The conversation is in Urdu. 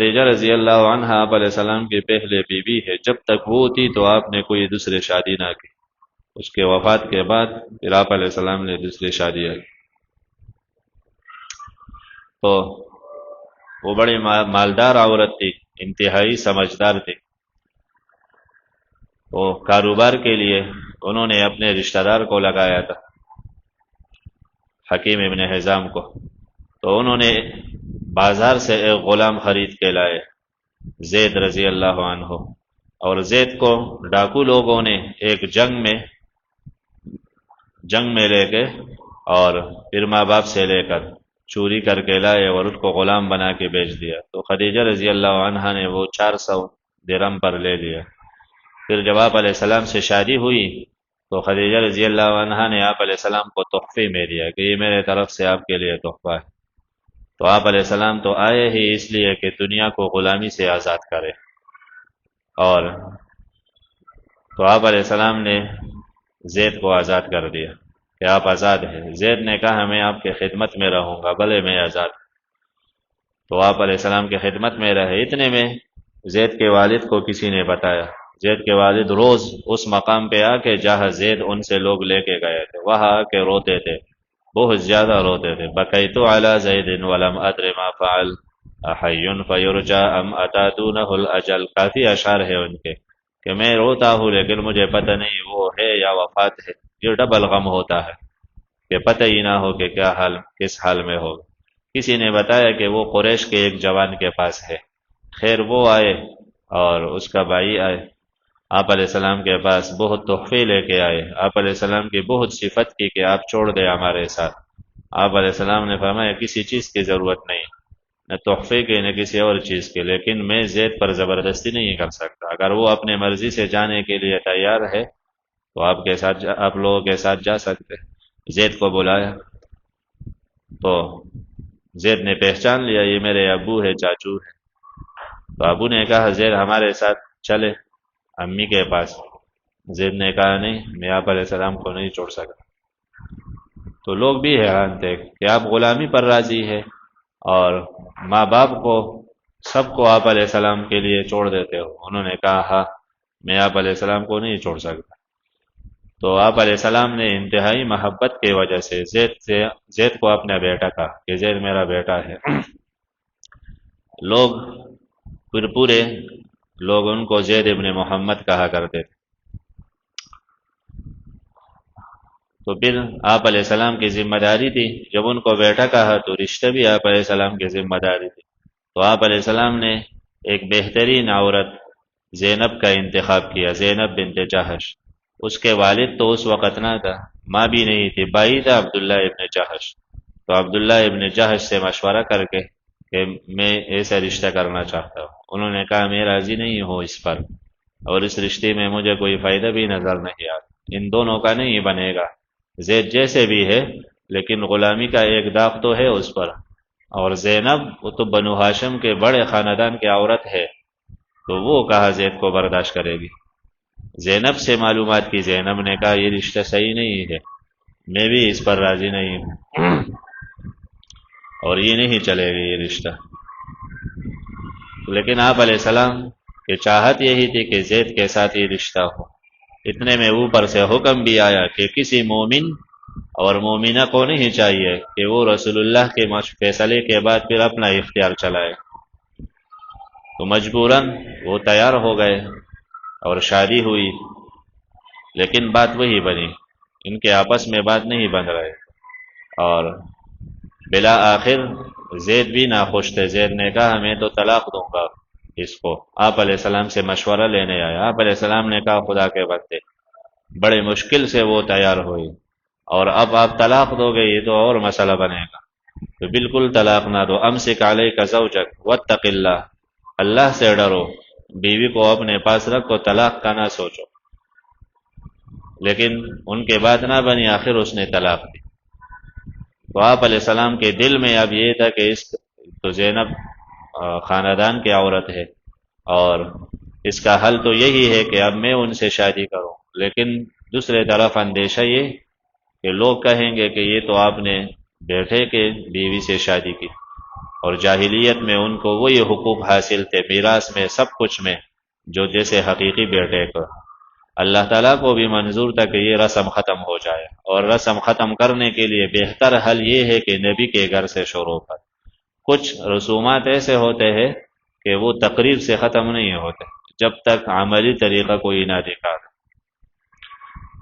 خدیجہ رضی اللہ عنہ آپ علیہ السلام کی پہلے بیوی ہے، جب تک وہ تھی تو آپ نے کوئی دوسرے شادی نہ کی، اس کے وفات کے بعد پھر آپ علیہ السلام نے دوسری شادی کی۔ تو وہ بڑی مالدار عورت تھی، انتہائی سمجھدار تھی۔ وہ کاروبار کے لیے انہوں نے اپنے رشتہ دار کو لگایا تھا، حکیم ابن حزام کو۔ تو انہوں نے بازار سے ایک غلام خرید کے لائے، زید رضی اللہ عنہ، اور زید کو ڈاکو لوگوں نے ایک جنگ میں لے کے اور پھر ماں باپ سے لے کر چوری کر کے لائے اور اس کو غلام بنا کے بیچ دیا۔ تو خدیجہ رضی اللہ عنہا نے وہ 400 درہم پر لے لیا۔ پھر جب آپ علیہ السلام سے شادی ہوئی تو خدیجہ رضی اللہ عنہا نے آپ علیہ السلام کو تحفے میں دیا کہ یہ میرے طرف سے آپ کے لیے تحفہ ہے۔ تو آپ علیہ السلام تو آئے ہی اس لیے کہ دنیا کو غلامی سے آزاد کرے، اور تو آپ علیہ السلام نے زید کو آزاد کر دیا کہ آپ آزاد ہیں۔ زید نے کہا میں آپ کے خدمت میں رہوں گا، بھلے میں آزاد۔ تو آپ علیہ السلام کے خدمت میں رہے۔ اتنے میں زید کے والد کو کسی نے بتایا، زید کے والد روز اس مقام پہ آ کے جہاں زید ان سے لوگ لے کے گئے تھے وہاں آ کے روتے تھے، بہت زیادہ روتے تھے۔ بقیت علی زید ولم ادر ما فعل احی فیرجا ام اتا دونہ الاجل، کافی اشعار ہے ان کے کہ میں روتا ہوں لیکن مجھے پتہ نہیں وہ ہے یا وفات ہے۔ یہ ڈبل غم ہوتا ہے کہ پتہ ہی نہ ہو کہ کس حال میں ہو۔ کسی نے بتایا کہ وہ قریش کے ایک جوان کے پاس ہے۔ خیر وہ آئے اور اس کا بھائی آئے آپ علیہ السلام کے پاس، بہت تحفے لے کے آئے۔ آپ علیہ السلام کی بہت صفت کی کہ آپ چھوڑ دیں ہمارے ساتھ۔ آپ علیہ السلام نے فرمایا کسی چیز کی ضرورت نہیں، نہ تحفے کے نہ کسی اور چیز کے، لیکن میں زید پر زبردستی نہیں کر سکتا۔ اگر وہ اپنے مرضی سے جانے کے لیے تیار ہے تو آپ لوگوں کے ساتھ جا سکتے۔ زید کو بلایا تو زید نے پہچان لیا یہ میرے ابو ہے، چاچو ہے۔ تو ابو نے کہا زید ہمارے ساتھ چلے امی کے پاس۔ زید نے کہا نہیں، میں آپ علیہ السلام کو نہیں چھوڑ سکا۔ تو لوگ بھی حیران تھے کہ آپ غلامی پر راضی ہے اور ماں باپ کو سب کو آپ علیہ السلام کے لیے چھوڑ دیتے ہو۔ انہوں نے کہا ہاں، میں آپ علیہ السلام کو نہیں چھوڑ سکتا۔ تو آپ علیہ السلام نے انتہائی محبت کی وجہ سے زید کو اپنا بیٹا کہا کہ زید میرا بیٹا ہے۔ پورے لوگ ان کو زید ابن محمد کہا کرتے تھے۔ تو پھر آپ علیہ السلام کی ذمہ داری تھی، جب ان کو بیٹا کہا تو رشتہ بھی آپ علیہ السلام کی ذمہ داری تھی۔ تو آپ علیہ السلام نے ایک بہترین عورت زینب کا انتخاب کیا، زینب بنت جہش۔ اس کے والد تو اس وقت نہ تھا، ماں بھی نہیں تھی، بھائی تھا عبداللہ ابن جہش۔ تو عبداللہ ابن جہش سے مشورہ کر کے کہ میں ایسا رشتہ کرنا چاہتا ہوں، انہوں نے کہا میں راضی نہیں ہوں اس پر، اور اس رشتے میں مجھے کوئی فائدہ بھی نظر نہیں آتا، ان دونوں کا نہیں بنے گا۔ زید جیسے بھی ہے لیکن غلامی کا ایک داغ تو ہے اس پر، اور زینب وہ تو بنو ہاشم کے بڑے خاندان کی عورت ہے، تو وہ کہا زید کو برداشت کرے گی۔ زینب سے معلومات کی، زینب نے کہا یہ رشتہ صحیح نہیں ہے، میں بھی اس پر راضی نہیں ہوں اور یہ نہیں چلے گا یہ رشتہ۔ لیکن آپ علیہ السلام کی چاہت یہی تھی کہ زید کے ساتھ یہ رشتہ ہو۔ اتنے میں اوپر سے حکم بھی آیا کہ کسی مومن اور مومنہ کو نہیں چاہیے کہ وہ رسول اللہ کے فیصلے کے بعد پھر اپنا اختیار چلائے۔ تو مجبوراً وہ تیار ہو گئے اور شادی ہوئی، لیکن بات وہی بنی، ان کے آپس میں بات نہیں بن رہے، اور بلا آخر زید بھی ناخوش تھے۔ زید نے کہا میں تو طلاق دوں گا اس کو۔ آپ علیہ السلام سے مشورہ لینے آیا، آپ علیہ السلام نے کہا خدا کے بندے، بڑے مشکل سے وہ تیار ہوئی، اور اب آپ طلاق دو گے یہ تو اور مسئلہ بنے گا، تو بالکل طلاق نہ دو۔ امسک علیک زوجک واتق اللہ، اللہ سے ڈرو، بیوی کو اپنے پاس رکھو، طلاق کا نہ سوچو۔ لیکن ان کے بات نہ بنی، آخر اس نے طلاق دی۔ تو آپ علیہ السلام کے دل میں اب یہ تھا کہ تو زینب خاندان کی عورت ہے، اور اس کا حل تو یہی ہے کہ اب میں ان سے شادی کروں، لیکن دوسرے طرف اندیشہ یہ کہ لوگ کہیں گے کہ یہ تو آپ نے بیٹے کے بیوی سے شادی کی، اور جاہلیت میں ان کو وہی حقوق حاصل تھے میراث میں سب کچھ میں جو جیسے حقیقی بیٹے کو۔ اللہ تعالیٰ کو بھی منظور تھا کہ یہ رسم ختم ہو جائے، اور رسم ختم کرنے کے لیے بہتر حل یہ ہے کہ نبی کے گھر سے شروع کر۔ کچھ رسومات ایسے ہوتے ہیں کہ وہ تقریر سے ختم نہیں ہوتے جب تک عملی طریقہ کوئی نہ دکھا دے۔